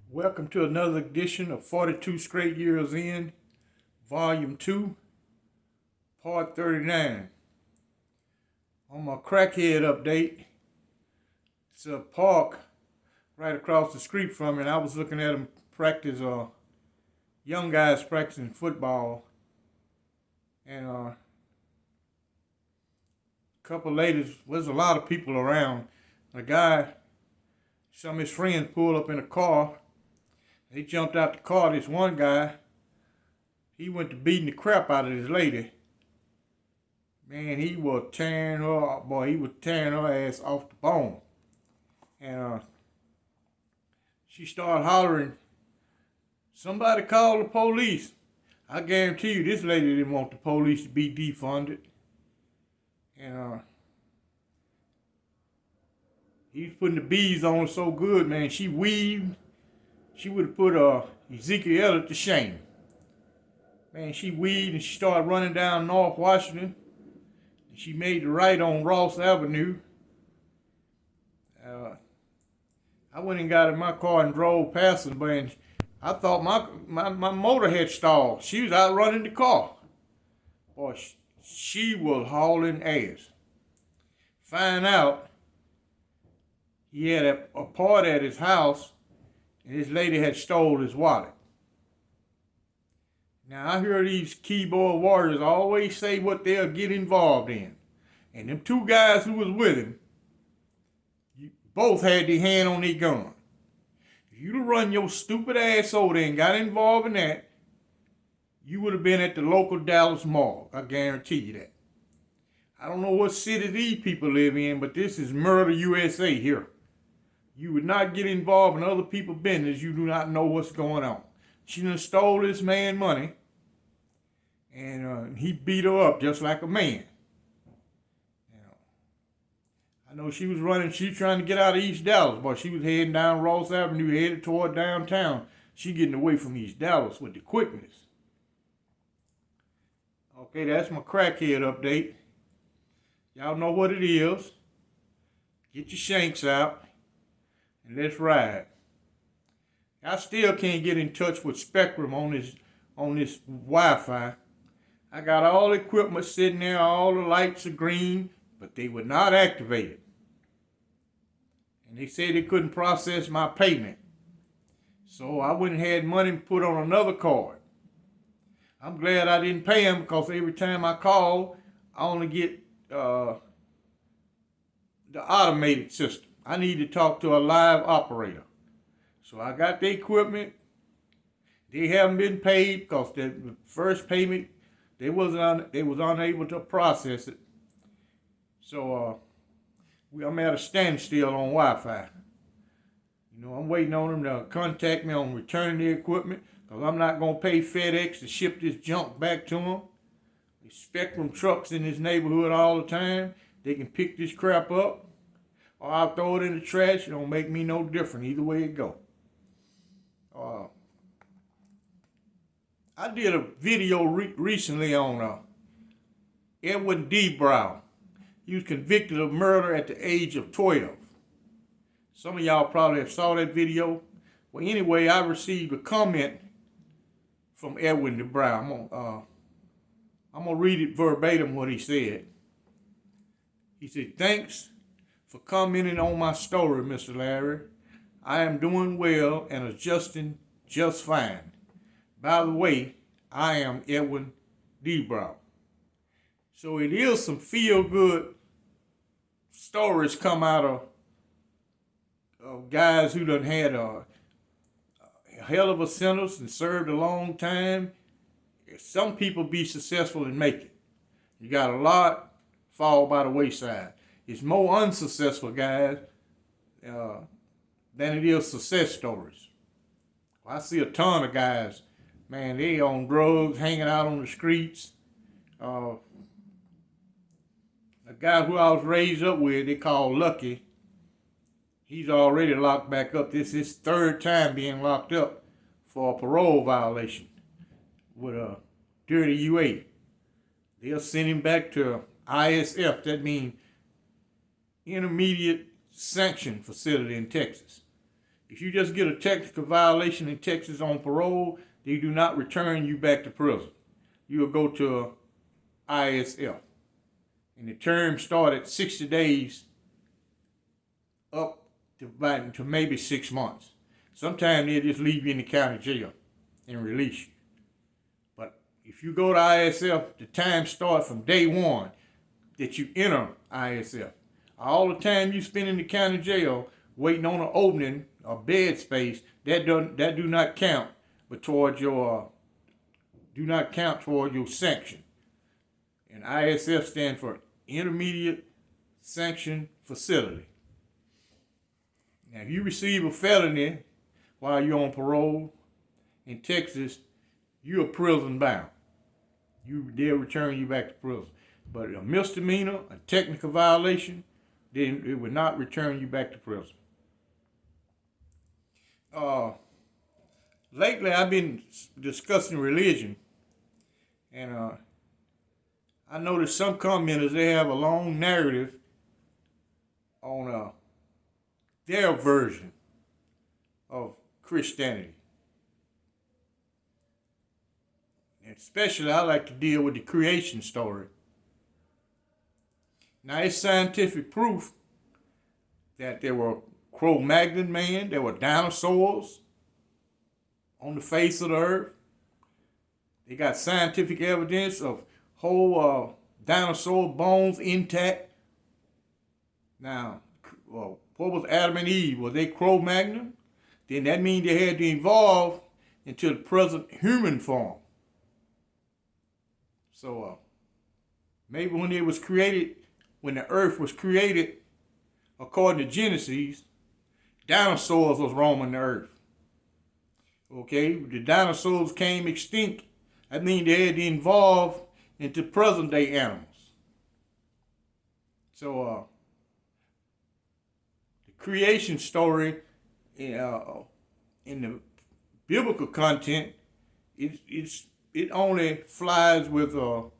Welcome to another edition of 42 Straight Years In, Volume 2, Part 39. On my crackhead update, it's a park right across the street from me, and I was looking at them practice, young guys practicing football, and a couple of ladies, there's a lot of people around. A guy, some of his friends pulled up in a car. He jumped out the car. This one guy, he went to beating the crap out of this lady. Man, he was tearing her up, boy. He was tearing her ass off the bone. And she started hollering, "Somebody call the police." I guarantee you this lady didn't want the police to be defunded. And he was putting the bees on her so good, man. She weaved. She would have put Ezekiel Elliott to shame. Man, she weaved and she started running down North Washington. She made the right on Ross Avenue. I went and got in my car and drove past her, but I thought my motor had stalled. She was out running the car. Boy, she was hauling ass. Find out he had a party at his house, and this lady had stole his wallet. Now, I hear these keyboard warriors always say what they'll get involved in. And them two guys who was with him, both had their hand on their gun. If you'd have run your stupid ass over there and got involved in that, you would have been at the local Dallas morgue. I guarantee you that. I don't know what city these people live in, but this is murder USA here. You would not get involved in other people's business. You do not know what's going on. She done stole this man money, and he beat her up just like a man. I know she was running. She was trying to get out of East Dallas, but she was heading down Ross Avenue, headed toward downtown. She getting away from East Dallas with the quickness. Okay, that's my crackhead update. Y'all know what it is. Get your shanks out. And let's ride. I still can't get in touch with Spectrum on this Wi-Fi. I got all the equipment sitting there, all the lights are green, but they were not activated. And they said they couldn't process my payment. So I went and had money put on another card. I'm glad I didn't pay them because every time I call, I only get the automated system. I need to talk to a live operator. So I got the equipment. They haven't been paid because the first payment, they was unable to process it. So I'm at a standstill on Wi-Fi. I'm waiting on them to contact me on returning the equipment because I'm not going to pay FedEx to ship this junk back to them. There's Spectrum trucks in this neighborhood all the time. They can pick this crap up. Or I'll throw it in the trash. It don't make me no different either way it go. I did a video recently on Edwin D. Brown. He was convicted of murder at the age of 12. Some of y'all probably have saw that video. Well, anyway, I received a comment from Edwin D. Brown. I'm gonna read it verbatim what he said. He said, "Thanks for commenting on my story, Mr. Larry. I am doing well and adjusting just fine. By the way, I am Edwin D. Brown." So it is some feel-good stories come out of guys who done had a hell of a sentence and served a long time. Some people be successful and make it. You got a lot fall by the wayside. It's more unsuccessful guys than it is success stories. I see a ton of guys, man, they on drugs, hanging out on the streets. A guy who I was raised up with, they call Lucky, he's already locked back up. This is his third time being locked up for a parole violation with a dirty UA. They'll send him back to ISF. That means Intermediate Sanction Facility in Texas. If you just get a technical violation in Texas on parole, they do not return you back to prison. You will go to ISF. And the term started 60 days up to maybe 6 months. Sometimes they'll just leave you in the county jail and release you. But if you go to ISF, the time starts from day one that you enter ISF. All the time you spend in the county jail waiting on an opening or bed space, that do not count, but towards your sanction. And ISF stands for Intermediate Sanction Facility. Now, if you receive a felony while you're on parole in Texas, you're prison bound. They'll return you back to prison. But a misdemeanor, a technical violation, then it would not return you back to prison. Lately, I've been discussing religion, and I noticed some commenters, they have a long narrative on their version of Christianity. And especially, I like to deal with the creation story. Now, it's scientific proof that there were Cro-Magnon man, there were dinosaurs on the face of the earth. They got scientific evidence of whole dinosaur bones intact. Now, what was Adam and Eve? Was they Cro-Magnon? Then that means they had to evolve into the present human form. So maybe when the earth was created, according to Genesis, dinosaurs was roaming the earth. Okay, the dinosaurs came extinct. That means they had to evolve into present day animals. So the creation story in the biblical content, it only flies with the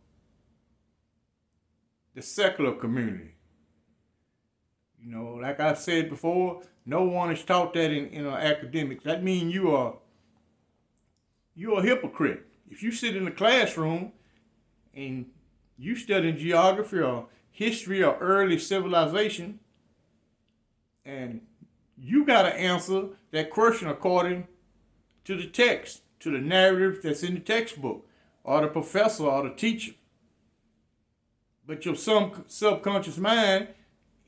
secular community. You know, like I said before, no one is taught that in academics. That means you're a hypocrite. If you sit in the classroom and you study geography or history or early civilization, and you got to answer that question according to the text, to the narrative that's in the textbook, or the professor or the teacher. But your subconscious mind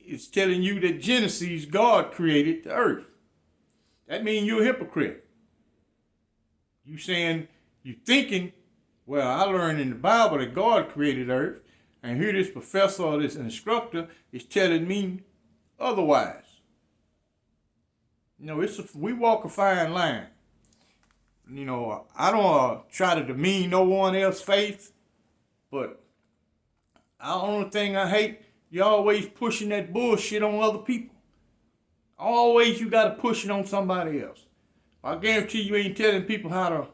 is telling you that Genesis, God created the earth. That means you're a hypocrite. You thinking, well, I learned in the Bible that God created the earth, and here this professor or this instructor is telling me otherwise. You know, we walk a fine line. You know, I don't try to demean no one else's faith, but the only thing I hate, you're always pushing that bullshit on other people. Always you got to push it on somebody else. I guarantee you ain't telling people how to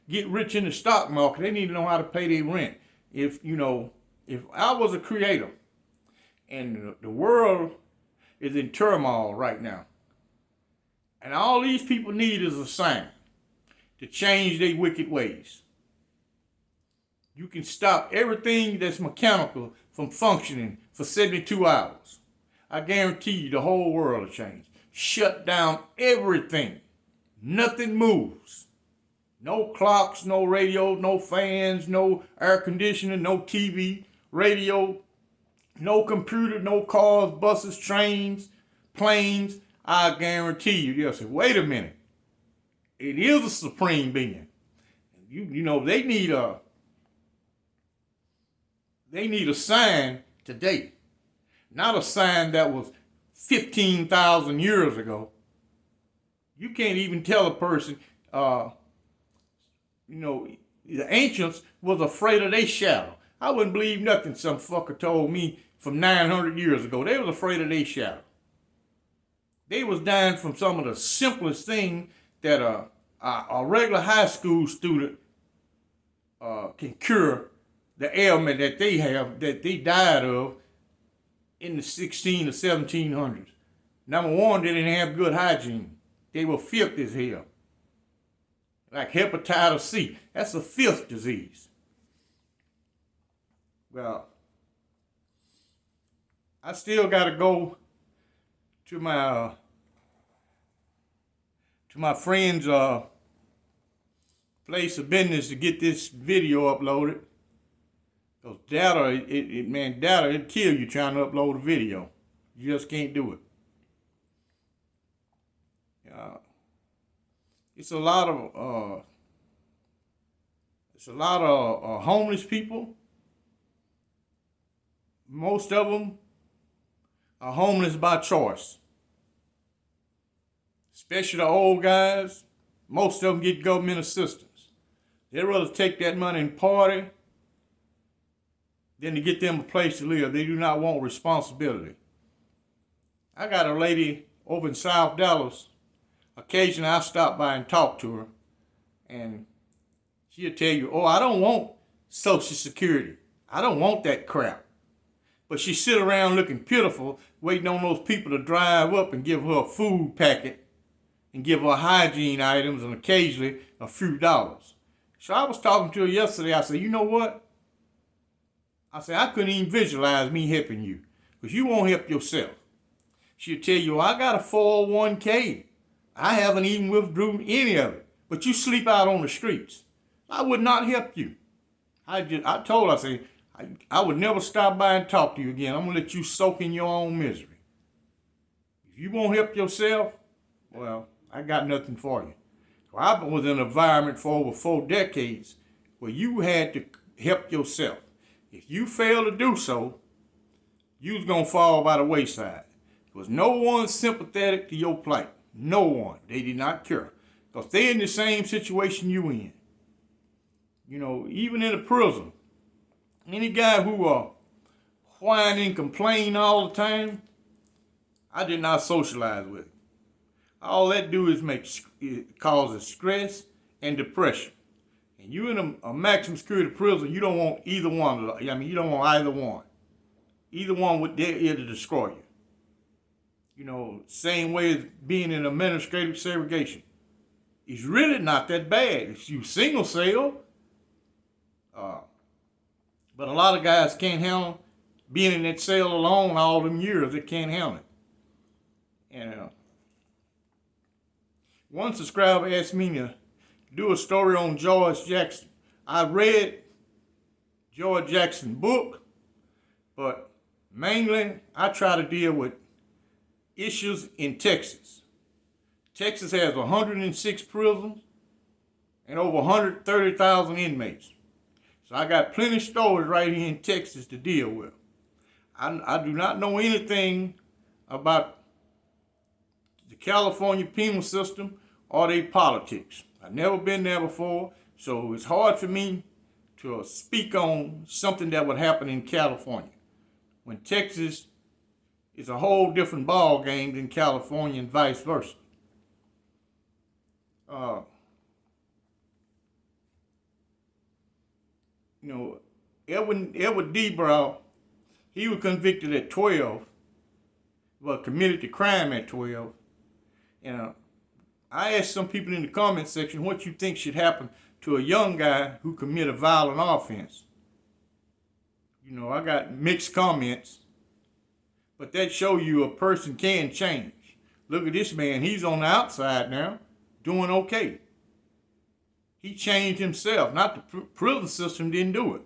get rich in the stock market. They need to know how to pay their rent. If I was a creator and the world is in turmoil right now, and all these people need is a sign to change their wicked ways. You can stop everything that's mechanical from functioning for 72 hours. I guarantee you the whole world will change. Shut down everything. Nothing moves. No clocks, no radio, no fans, no air conditioning, no TV, radio, no computer, no cars, buses, trains, planes. I guarantee you, they'll say, wait a minute. It is a supreme being. You know, they need a sign today. Not a sign that was 15,000 years ago. You can't even tell a person, the ancients was afraid of their shadow. I wouldn't believe nothing some fucker told me from 900 years ago. They was afraid of their shadow. They was dying from some of the simplest things that a regular high school student can cure the ailment that they have, that they died of in the 16 or 1700s. Number one, they didn't have good hygiene. they were filth as hell. Like hepatitis C. That's a filth disease. Well, I still got to go to my friend's place of business to get this video uploaded. Because data, it'll kill you trying to upload a video. You just can't do it. It's a lot of homeless people. Most of them are homeless by choice. Especially the old guys. Most of them get government assistance. They'd rather take that money and party than to get them a place to live. They do not want responsibility. I got a lady over in South Dallas. Occasionally I stop by and talk to her, and she'll tell you, oh, I don't want Social Security. I don't want that crap. But she sit around looking pitiful, waiting on those people to drive up and give her a food packet and give her hygiene items and occasionally a few dollars. So I was talking to her yesterday. I said, you know what? I said, I couldn't even visualize me helping you because you won't help yourself. She'll tell you, I got a 401k. I haven't even withdrew any of it, but you sleep out on the streets. I would not help you. I told her, I said, I would never stop by and talk to you again. I'm going to let you soak in your own misery. If you won't help yourself, well, I got nothing for you. So I was in an environment for over 4 decades where you had to help yourself. If you fail to do so, you was going to fall by the wayside. There was no one sympathetic to your plight. No one. They did not care. Because they're in the same situation you in. You know, even in a prison, any guy who whine and complain all the time, I did not socialize with. All that do is causes stress and depression. And you in a maximum security prison, you don't want either one. You don't want either one. Either one they're here to destroy you. You know, same way as being in administrative segregation. It's really not that bad. If you single cell, but a lot of guys can't handle being in that cell alone all them years. They can't handle it. And one subscriber asked me to do a story on George Jackson. I read George Jackson's book, but mainly I try to deal with issues in Texas. Texas has 106 prisons and over 130,000 inmates. So I got plenty of stories right here in Texas to deal with. I do not know anything about the California penal system or their politics. I've never been there before, so it's hard for me to speak on something that would happen in California. When Texas is a whole different ball game than California and vice versa. You know, Edward D. Brown, he was convicted at 12, well, committed the crime at 12. And I asked some people in the comment section what you think should happen to a young guy who committed a violent offense. You know, I got mixed comments, but that show you a person can change. Look at this man, he's on the outside now, doing okay. He changed himself, not the prison system didn't do it.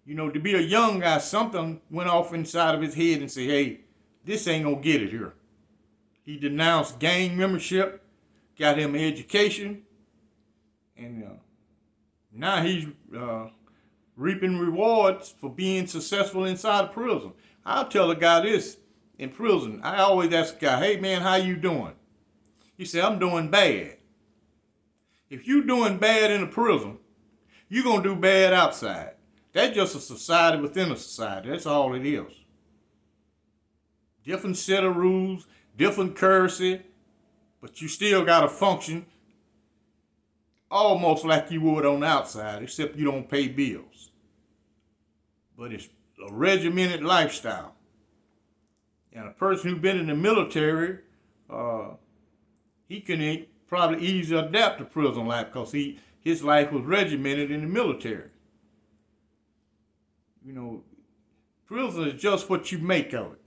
You know, to be a young guy, something went off inside of his head and said, hey, this ain't gonna get it here. He denounced gang membership, got him an education, and now he's reaping rewards for being successful inside of prison. I'll tell a guy this in prison. I always ask a guy, hey man, how you doing? He said, I'm doing bad. If you doing bad in a prison, you're going to do bad outside. That's just a society within a society. That's all it is. Different set of rules, different currency, but you still got to function almost like you would on the outside, except you don't pay bills. But it's a regimented lifestyle. And a person who's been in the military, he can probably easily adapt to prison life because his life was regimented in the military. You know, prison is just what you make of it.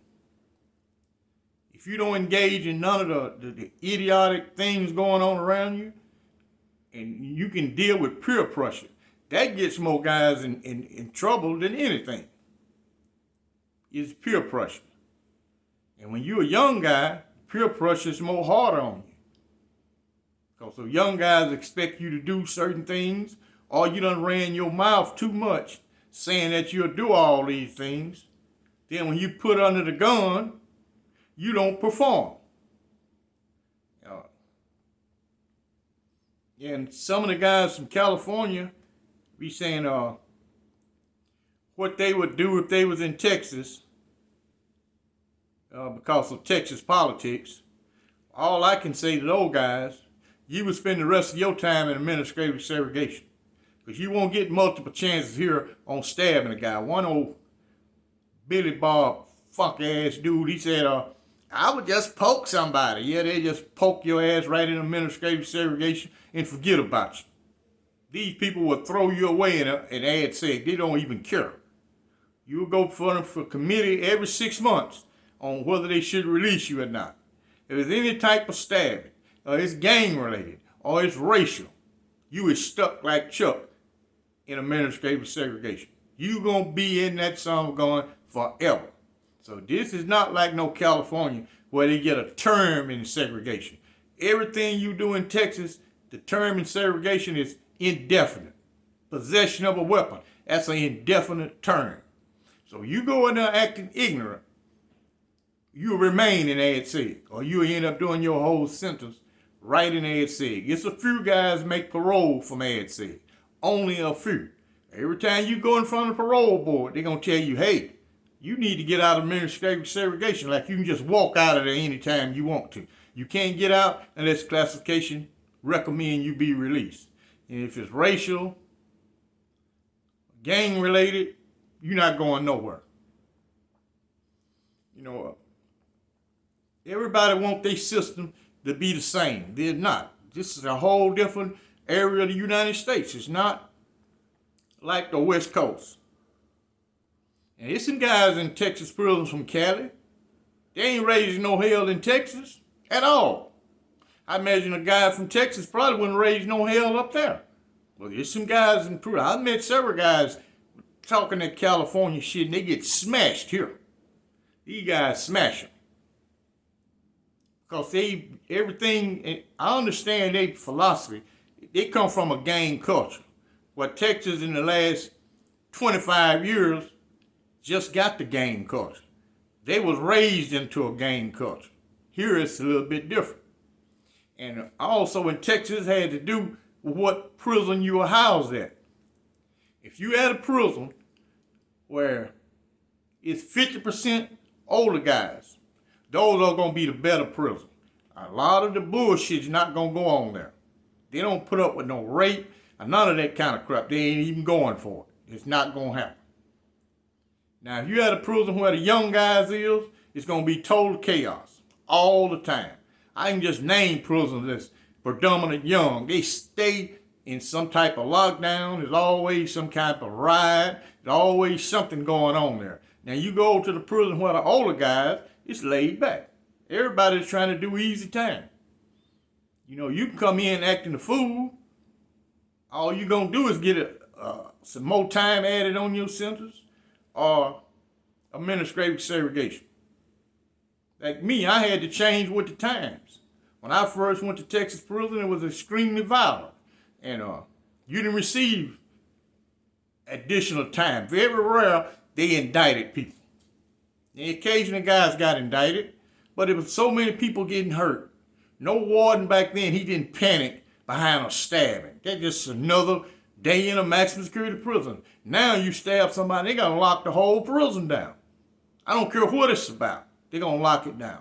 If you don't engage in none of the idiotic things going on around you, and you can deal with peer pressure, that gets more guys in trouble than anything. It's peer pressure. And when you're a young guy, peer pressure is more harder on you. Because so young guys expect you to do certain things, or you done ran your mouth too much saying that you'll do all these things. Then when you put under the gun, you don't perform. And some of the guys from California be saying what they would do if they was in Texas because of Texas politics. All I can say to those guys, you would spend the rest of your time in administrative segregation because you won't get multiple chances here on stabbing a guy. One old Billy Bob funk-ass dude, he said, I would just poke somebody. Yeah, they just poke your ass right in administrative segregation and forget about you. These people will throw you away and add seg. They don't even care. You'll go for them for committee every 6 months on whether they should release you or not. If there's any type of stabbing, or it's gang related, or it's racial, you is stuck like Chuck in administrative segregation. You gonna be in that song going forever. So this is not like no California where they get a term in segregation. Everything you do in Texas, the term in segregation is indefinite. Possession of a weapon, that's an indefinite term. So you go in there acting ignorant, you remain in ad seg, or you end up doing your whole sentence right in ad seg. It's a few guys make parole from ad seg, only a few. Every time you go in front of the parole board, they're gonna tell you, hey, you need to get out of administrative segregation. Like you can just walk out of there anytime you want to. You can't get out unless classification recommend you be released. And if it's racial, gang related, you're not going nowhere. You know, everybody wants their system to be the same. They're not. This is a whole different area of the United States. It's not like the West Coast. And there's some guys in Texas prisons from Cali. They ain't raising no hell in Texas at all. I imagine a guy from Texas probably wouldn't raise no hell up there. Well, there's some guys in prison. I met several guys talking that California shit, and they get smashed here. These guys smash them. Because everything, I understand their philosophy. They come from a gang culture. Where Texas in the last 25 years just got the gang culture. They was raised into a gang culture. Here it's a little bit different. And also in Texas had to do with what prison you were housed at. If you had a prison where it's 50% older guys, those are going to be the better prison. A lot of the bullshit's not going to go on there. They don't put up with no rape and none of that kind of crap. They ain't even going for it. It's not going to happen. Now, if you had a prison where the young guys is, it's going to be total chaos all the time. I can just name prisons that's predominant young. They stay in some type of lockdown. There's always some kind of riot. There's always something going on there. Now, you go to the prison where the older guys, it's laid back. Everybody's trying to do easy time. You know, you can come in acting a fool. All you're going to do is get some more time added on your sentence or administrative segregation. Like me, I had to change with the times. When I first went to Texas prison, it was extremely violent. And you didn't receive additional time. Very rare, they indicted people. And occasionally guys got indicted, but there was so many people getting hurt. No warden back then, he didn't panic behind a stabbing. That's just another day in a maximum security prison. Now you stab somebody, they gotta lock the whole prison down. I don't care what it's about. They're gonna lock it down.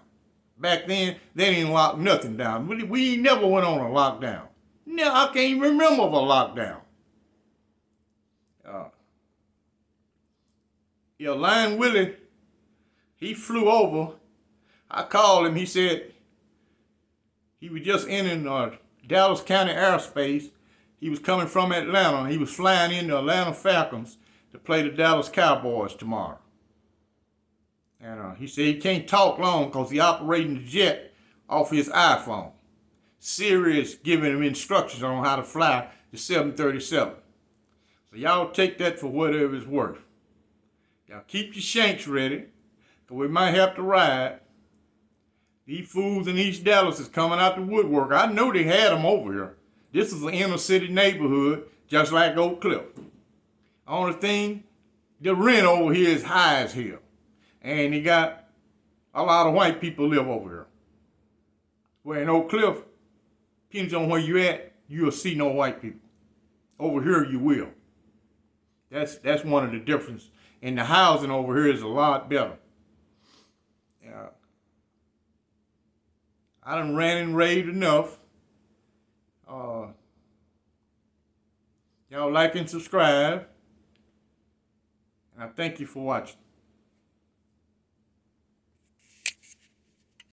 Back then, they didn't lock nothing down. We never went on a lockdown. No, I can't even remember of a lockdown. Lion Willie, he flew over. I called him. He said He was just in Dallas County airspace. He was coming from Atlanta. He was flying into Atlanta Falcons to play the Dallas Cowboys tomorrow. And he said he can't talk long because he's operating the jet off his iPhone. Siri is giving him instructions on how to fly the 737. So y'all take that for whatever it's worth. Y'all keep your shanks ready, because we might have to ride. These fools in East Dallas is coming out the woodwork. I know they had them over here. This is an inner city neighborhood, just like Oak Cliff. Only thing, the rent over here is high as hell. And you got a lot of white people live over here. Where in Oak Cliff, depends on where you're at, you'll see no white people. Over here, you will. That's one of the differences. And the housing over here is a lot better. I done ran and raved enough. Y'all like and subscribe. And I thank you for watching.